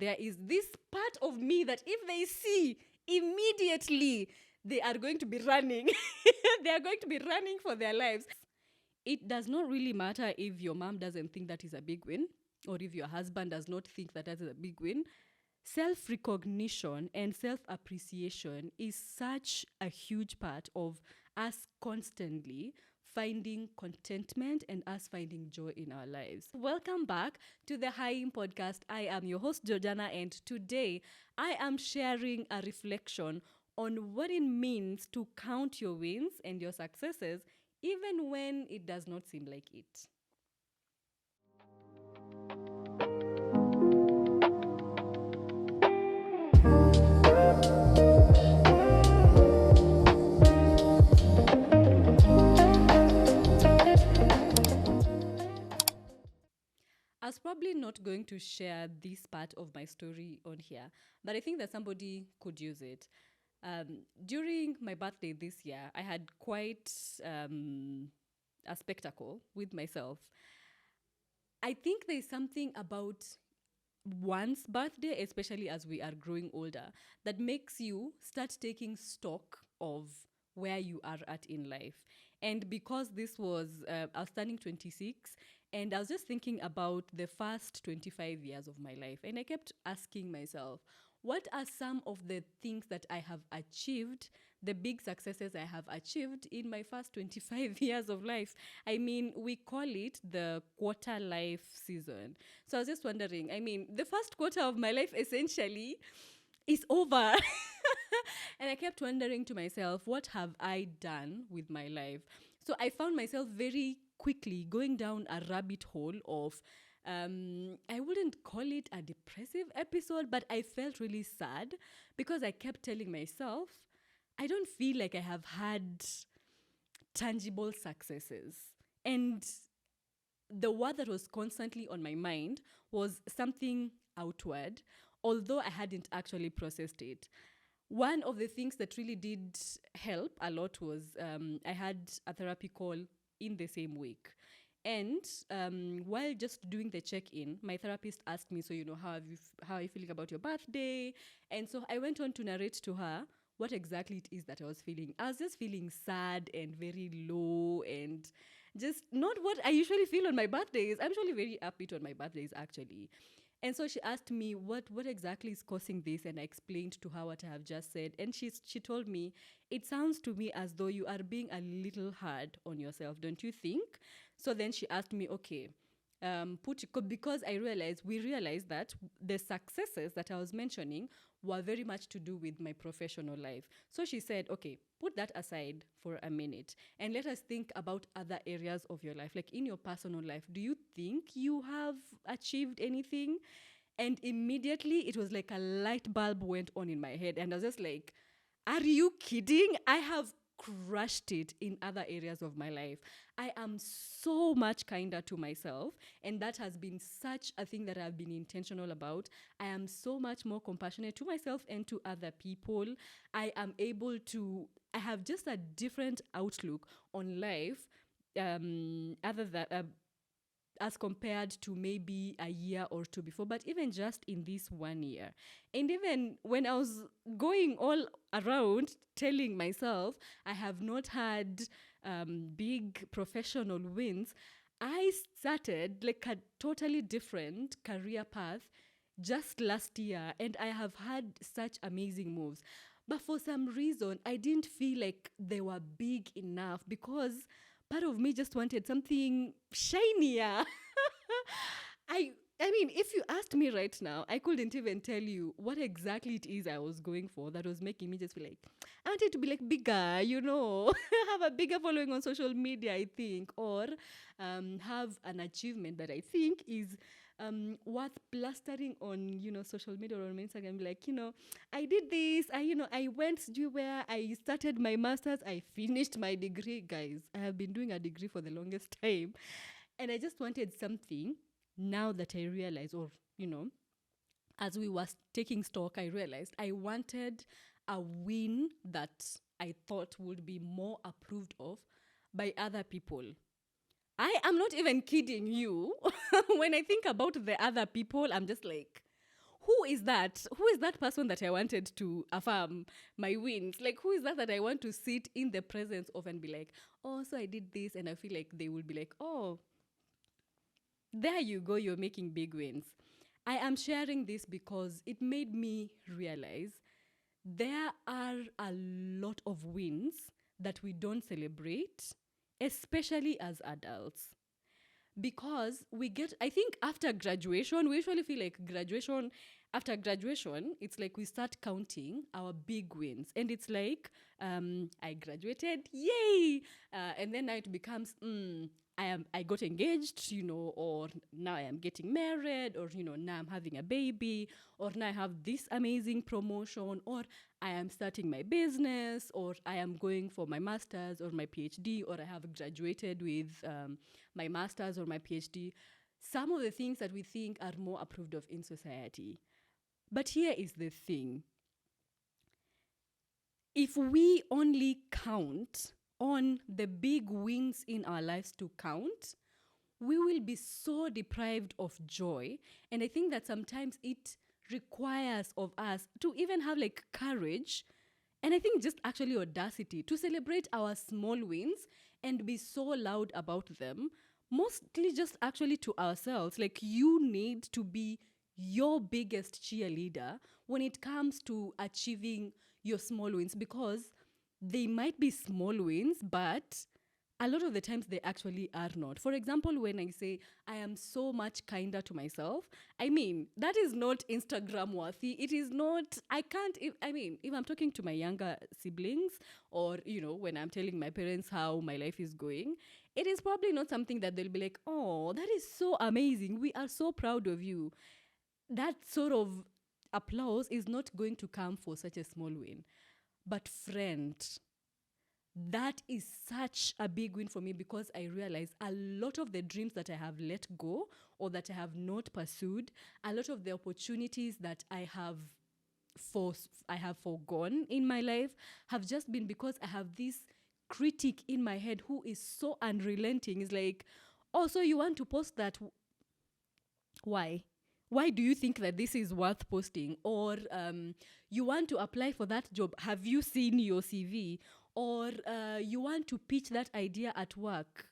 there is this part of me that if they see immediately, they are going to be running. They are going to be running for their lives. It does not really matter if your mom doesn't think that is a big win, or if your husband does not think that is a big win. Self-recognition and self-appreciation is such a huge part of us constantly finding contentment and us finding joy in our lives. Welcome back to the Haim podcast. I am your host, Georgiana, and today I am sharing a reflection on what it means to count your wins and your successes even when it does not seem like it. I was probably not going to share this part of my story on here, but I think that somebody could use it. During my birthday this year, I had quite a spectacle with myself. I think there's something about one's birthday, especially as we are growing older, that makes you start taking stock of where you are at in life. And because this was, I was turning 26, and I was just thinking about the first 25 years of my life. And I kept asking myself, what are some of the things that I have achieved, the big successes I have achieved in my first 25 years of life? I mean, we call it the quarter life season. So I was just wondering, I mean, the first quarter of my life essentially is over. And I kept wondering to myself, what have I done with my life? So I found myself very quickly going down a rabbit hole of, I wouldn't call it a depressive episode, but I felt really sad because I kept telling myself, I don't feel like I have had tangible successes. And the word that was constantly on my mind was something outward, although I hadn't actually processed it. One of the things that really did help a lot was I had a therapy call in the same week. And while just doing the check-in, my therapist asked me, so, how are you feeling about your birthday? And so I went on to narrate to her what exactly it is that I was feeling. I was just feeling sad and very low and just not what I usually feel on my birthdays. I'm usually very upbeat on my birthdays, actually. And so she asked me what exactly is causing this, and I explained to her what I have just said. And she told me, it sounds to me as though you are being a little hard on yourself, don't you think? So then she asked me, okay, because we realized that the successes that I was mentioning were very much to do with my professional life. So she said, okay, put that aside for a minute and let us think about other areas of your life. Like in your personal life, do you think you have achieved anything? And immediately it was like a light bulb went on in my head. And I was just like, are you kidding? I have crushed it in other areas of my life. I am so much kinder to myself, and that has been such a thing that I've been intentional about. I am so much more compassionate to myself and to other people. I have just a different outlook on life, other than as compared to maybe a year or two before, but even just in this 1 year. And even when I was going all around telling myself I have not had big professional wins, I started like a totally different career path just last year, and I have had such amazing moves. But for some reason, I didn't feel like they were big enough because part of me just wanted something shinier. I mean, if you asked me right now, I couldn't even tell you what exactly it is I was going for that was making me just feel like, I wanted to be like bigger, have a bigger following on social media, I think, or have an achievement that I think is worth plastering on, social media or on Instagram. Like, I did this, I went where I started my master's, I finished my degree, guys. I have been doing a degree for the longest time. And I just wanted something now that I realized, or, as we were taking stock, I realized I wanted a win that I thought would be more approved of by other people. I am not even kidding you. When I think about the other people, I'm just like, who is that? Who is that person that I wanted to affirm my wins? Like, who is that I want to sit in the presence of and be like, oh, so I did this. And I feel like they will be like, oh, there you go, you're making big wins. I am sharing this because it made me realize there are a lot of wins that we don't celebrate, especially as adults. Because we get, I think after graduation, we usually feel like after graduation, it's like we start counting our big wins. And it's like, I graduated, yay! And then now it becomes, I got engaged, or now I am getting married, or now I'm having a baby, or now I have this amazing promotion, or I am starting my business, or I am going for my master's or my PhD, or I have graduated with my master's or my PhD. Some of the things that we think are more approved of in society. But here is the thing. If we only count on the big wins in our lives to count, we will be so deprived of joy. And I think that sometimes it requires of us to even have like courage, and I think just actually audacity to celebrate our small wins and be so loud about them, mostly just actually to ourselves. Like, you need to be your biggest cheerleader when it comes to achieving your small wins, because they might be small wins, but a lot of the times they actually are not. For example, when I say I am so much kinder to myself, I mean, that is not Instagram worthy. It is not, I can't, if I'm talking to my younger siblings, or, when I'm telling my parents how my life is going, it is probably not something that they'll be like, oh, that is so amazing. We are so proud of you. That sort of applause is not going to come for such a small win. But friend, that is such a big win for me, because I realize a lot of the dreams that I have let go or that I have not pursued, a lot of the opportunities that I have forgone in my life have just been because I have this critic in my head who is so unrelenting. It's like, oh, so you want to post that? Why? Why do you think that this is worth posting? Or you want to apply for that job? Have you seen your CV? Or you want to pitch that idea at work?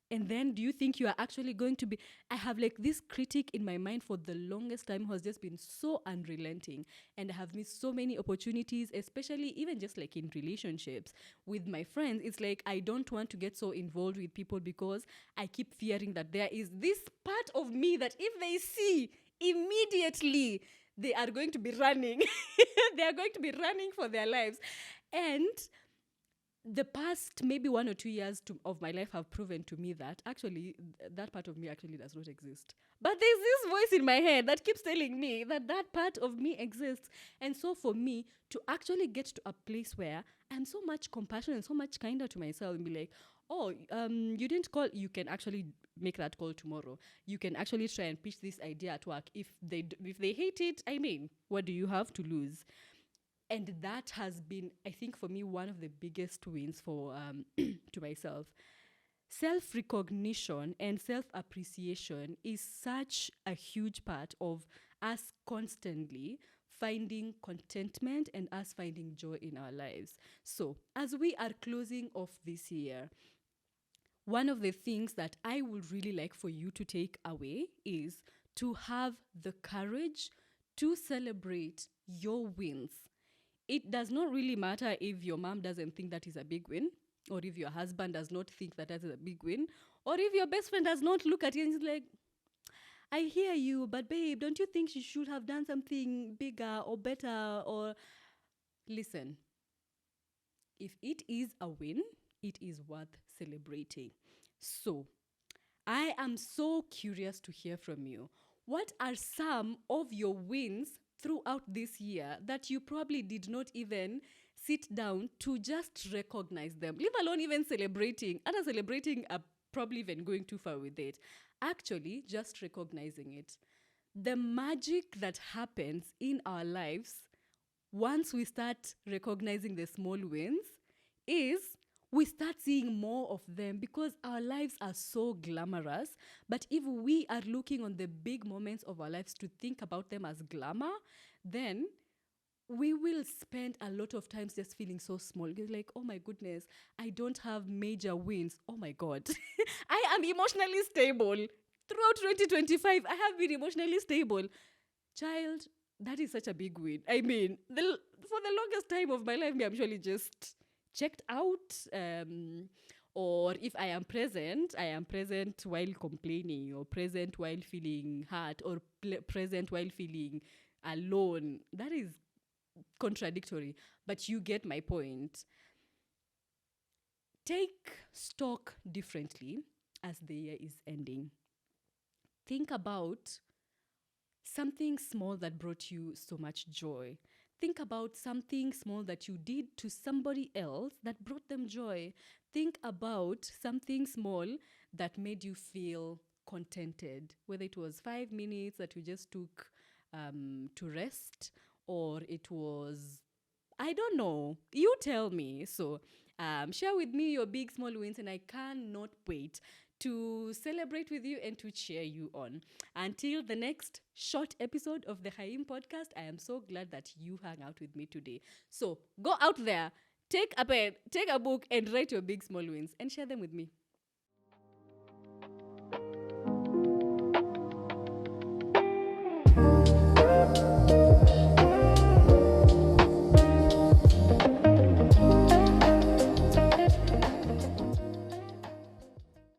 And then do you think you are actually going to be... I have like this critic in my mind for the longest time who has just been so unrelenting. And I have missed so many opportunities, especially even just like in relationships with my friends. It's like I don't want to get so involved with people because I keep fearing that there is this part of me that if they see immediately, they are going to be running. They are going to be running for their lives. And the past maybe 1 or 2 years of my life have proven to me that actually that part of me actually does not exist. But there's this voice in my head that keeps telling me that that part of me exists. And so for me to actually get to a place where I'm so much compassionate and so much kinder to myself and be like, oh, you didn't call, you can actually make that call tomorrow. You can actually try and pitch this idea at work. If they hate it, I mean, what do you have to lose? And that has been, I think, for me, one of the biggest wins for to myself. Self-recognition and self-appreciation is such a huge part of us constantly finding contentment and us finding joy in our lives. So, as we are closing off this year, one of the things that I would really like for you to take away is to have the courage to celebrate your wins. It does not really matter if your mom doesn't think that is a big win, or if your husband does not think that is a big win, or if your best friend does not look at you and is like, I hear you, but babe, don't you think she should have done something bigger or better? Or listen, if it is a win, it is worth celebrating. So, I am so curious to hear from you. What are some of your wins throughout this year that you probably did not even sit down to just recognize them? Leave alone even celebrating. Other celebrating are probably even going too far with it. Actually, just recognizing it. The magic that happens in our lives once we start recognizing the small wins is we start seeing more of them because our lives are so glamorous. But if we are looking on the big moments of our lives to think about them as glamour, then we will spend a lot of times just feeling so small. You're like, oh my goodness, I don't have major wins. Oh my God. I am emotionally stable. Throughout 2025, I have been emotionally stable. Child, that is such a big win. I mean, for the longest time of my life, me, I'm usually just checked out. Or if I am present while complaining, or present while feeling hurt, or present while feeling alone. That is contradictory, but you get my point. Take stock differently as the year is ending. Think about something small that brought you so much joy. Think about something small that you did to somebody else that brought them joy. Think about something small that made you feel contented, whether it was 5 minutes that you just took to rest, or it was, I don't know. You tell me. So, share with me your big, small wins, and I cannot wait to celebrate with you and to cheer you on. Until the next short episode of the Haim podcast, I am so glad that you hung out with me today. So, go out there, take a pen, take a book, and write your big, small wins and share them with me.